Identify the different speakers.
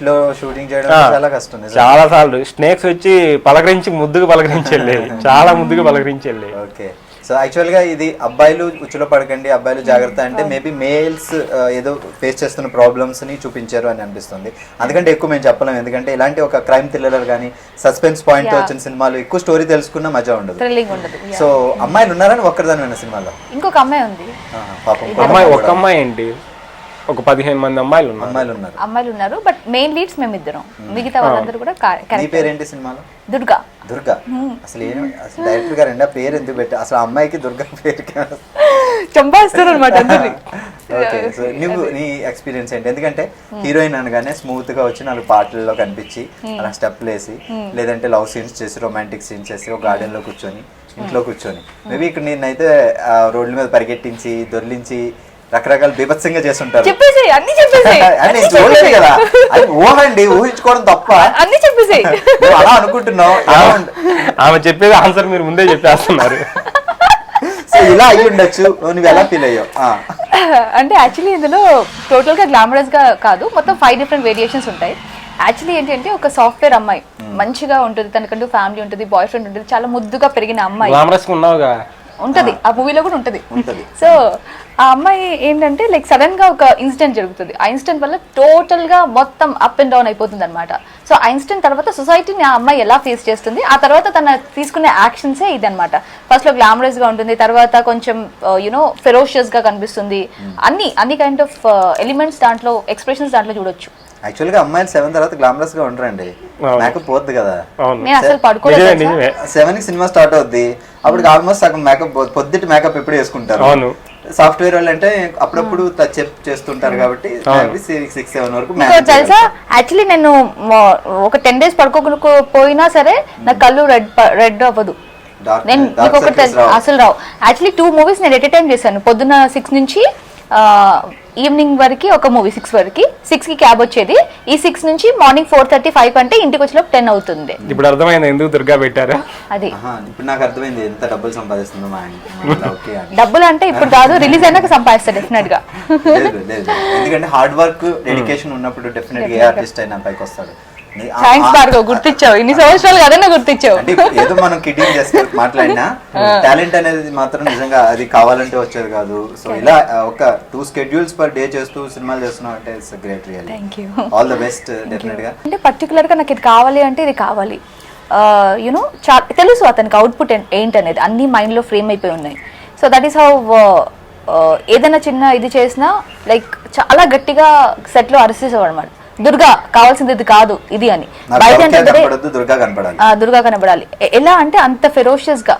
Speaker 1: లో షూటింగ్ చేయడం చాలా కష్టం.
Speaker 2: చాలా సార్లు స్నేక్స్ వచ్చి ముద్దుగా పలకరించి వెళ్ళేది, చాలా ముద్దుగా పలకరించి వెళ్ళేది.
Speaker 1: ఓకే, సో యాక్చువల్గా ఇది అబ్బాయిలు ఉచ్చులో పడకండి, అబ్బాయిలు జాగ్రత్త అంటే మేబీ మేల్స్ ఏదో ఫేస్ చేస్తున్న ప్రాబ్లమ్స్ని చూపించారు అని అనిపిస్తుంది. అందుకంటే ఎక్కువ మేము చెప్పలేము, ఎందుకంటే ఇలాంటి ఒక క్రైమ్ థ్రిల్లర్ కానీ సస్పెన్స్ పాయింట్తో వచ్చిన సినిమాలు ఎక్కువ స్టోరీ తెలుసుకున్న మజా ఉండదు. సో అమ్మాయిలు ఉన్నారని ఒక్కరిదాని సినిమాలో
Speaker 3: ఇంకొక అమ్మాయి ఉంది.
Speaker 1: పాపం
Speaker 2: ఒక అమ్మాయి ఏంటి, ఒక 15 మంది అమ్మాయిలు
Speaker 3: ఉన్నారు. బట్ మెయిన్ లీడ్స్ మేమిద్దరం, మిగతా వాళ్ళందరూ కూడా.
Speaker 1: నీ పేరేంటి సినిమాలో?
Speaker 3: దుర్గా.
Speaker 1: అసలు డైరెక్టర్ గారు అండి ఆ పేరు ఎందుకు పెట్టి, అసలు అమ్మాయికి దుర్గా పేరు
Speaker 3: చంపేస్తారు అనమాట.
Speaker 1: ఓకే, సో నువ్వు నీ ఎక్స్పీరియన్స్ ఏంటి? ఎందుకంటే హీరోయిన్ అనగానే స్మూత్ గా వచ్చి 4 పాటల్లో కనిపించి అలా స్టెప్లు వేసి, లేదంటే లవ్ సీన్స్ చేసి, రొమాంటిక్ సీన్స్ చేసి, ఒక గార్డెన్ లో కూర్చొని, ఇంట్లో కూర్చొని, మేబీ ఇక్కడ నేనైతే రోడ్ల మీద పరిగెట్టించి దొర్లించి రకరకాల బీభత్సంగా చేస్తుంటారు. చూడలేదు కదా, అది ఊహండి, ఊహించుకోవడం తప్ప.
Speaker 3: అన్ని చెప్పేసి
Speaker 1: అలా అనుకుంటున్నావు,
Speaker 2: ఆమె చెప్పేది ఆన్సర్ మీరు ముందే చెప్పేస్తున్నారు.
Speaker 1: సో ఇలా అయ్యి ఉండొచ్చు, నువ్వు ఎలా ఫీల్ అయ్యావు?
Speaker 3: అంటే యాక్చువల్లీ ఇందులో టోటల్ గా గ్లామరస్ గా కాదు, మొత్తం 5 డిఫరెంట్ వేరియేషన్స్ ఉంటాయి. యాక్చువల్లీ ఏంటంటే ఒక సాఫ్ట్వేర్ అమ్మాయి మంచిగా ఉంటుంది, తనకంటూ ఫ్యామిలీ ఉంటుంది, బాయ్ ఫ్రెండ్ ఉంటుంది, చాలా ముద్దుగా పెరిగిన అమ్మాయి ఉంటది, ఆ మూవీలో కూడా ఉంటది. సో ఆ అమ్మాయి ఏంటంటే లైక్ సడన్ గా ఒక ఇన్సిడెంట్ జరుగుతుంది, ఆ ఇన్సిడెంట్ వల్ల టోటల్ గా మొత్తం అప్ అండ్ డౌన్ అయిపోతుంది అనమాట. సో ఆ ఇన్సిడెంట్ తర్వాత సొసైటీని ఆ అమ్మాయి ఎలా ఫేస్ చేస్తుంది, ఆ తర్వాత తన తీసుకునే యాక్షన్సే ఇది అనమాట. ఫస్ట్ లో గ్లామరస్ గా ఉంటుంది, తర్వాత కొంచెం యునో ఫెరోషియస్ గా కనిపిస్తుంది, అన్ని కైండ్ ఆఫ్ ఎలిమెంట్స్ దాంట్లో, ఎక్స్ప్రెషన్స్ దాంట్లో చూడొచ్చు.
Speaker 1: యాక్చువల్ గా అమ్మాయిలు 7 తర్వాత గ్లామరస్ గా ఉండరండి, మేకప్ పోద్ది కదా.
Speaker 3: నేను అసలు పడుకోలేదు.
Speaker 1: 7 కి సినిమా స్టార్ట్ అవుద్ది, అప్పుడు ఆల్మోస్ట్ సగం మేకప్, పొద్దుటి మేకప్ ఎప్పుడు వేసుకుంటారు. సాఫ్ట్వేర్ వాళ్ళు అంటే అప్పుడప్పుడు టచ్ అప్ చేస్తుంటారు కాబట్టి 6-7 వరకు.
Speaker 3: తెలుసా యాక్చువల్లీ నేను ఒక 10 days పడుకోకపోయినా సరే నా కళ్ళు రెడ్ అవ్వదు. నేను అసలు రావు. యాక్చువల్లీ 2 movies నేను ఎట్ ఎ టైం చేశాను. పొద్దున్న 6 నుంచి ఈవినింగ్ వరకు ఒక మూవీ, 6 వరకు. 6 కి క్యాబ్ వచ్చేది, ఈ 6 నుంచి మార్నింగ్ 4:35 అంటే ఇంటికి వచ్చేలోపు 10 అవుతుంది.
Speaker 2: ఇప్పుడు అర్థమైంది ఎందుకు దుర్గా పెట్టారు
Speaker 3: అది.
Speaker 1: ఇప్పుడు నాకు అర్థమైంది ఎంత డబ్బులు సంపాదిస్తుందో మా ఆయన.
Speaker 3: డబ్బులు అంటే ఇప్పుడు కాదు, రిలీజ్ అయినాక సంపాదిస్తారు డెఫినెట్ గా.
Speaker 1: ఎందుకంటే హార్డ్ వర్క్, డెడికేషన్ ఉన్నప్పుడు డెఫినెట్ గా ఏ ఆర్టిస్ట్ అయినా పైకి వస్తాడు.
Speaker 3: థాంక్స్ భార్గవ్, గుర్తించావు. ఇన్ని సంవత్సరాలు కదన్నా గుర్తించావు.
Speaker 1: ఏదో మనం కిడ్డింగ్ చేస్తే మాట్లాడినా టాలెంట్ అనేది మాత్రం నిజంగా అది కావాలంటే వచ్చేది కాదు. సో ఇలా ఒక 2 schedules per day చేస్తూ సినిమాలు చేస్తున్నావు అంటే it's great. Really thank you, all the best. Definite గా
Speaker 3: అంటే పర్టికులర్ గా నాకు ఇది కావాలి అంటే ఇది కావాలి, యునో తెలుసు అతనికి అవుట్పుట్ ఏంటనేది, అన్ని మైండ్ లో ఫ్రేమ్ అయిపోయి ఉన్నాయి. సో దట్ ఈస్ హౌ ఏదైనా చిన్న ఇది చేసినా లైక్ చాలా గట్టిగా సెట్ లో అరిసేసేవాడు అనమాట. దుర్గా కావాల్సింది ఇది కాదు ఇది అని, బయట దుర్గా కనపడాలి. ఎలా అంటే అంత ఫెరోషియస్ గా.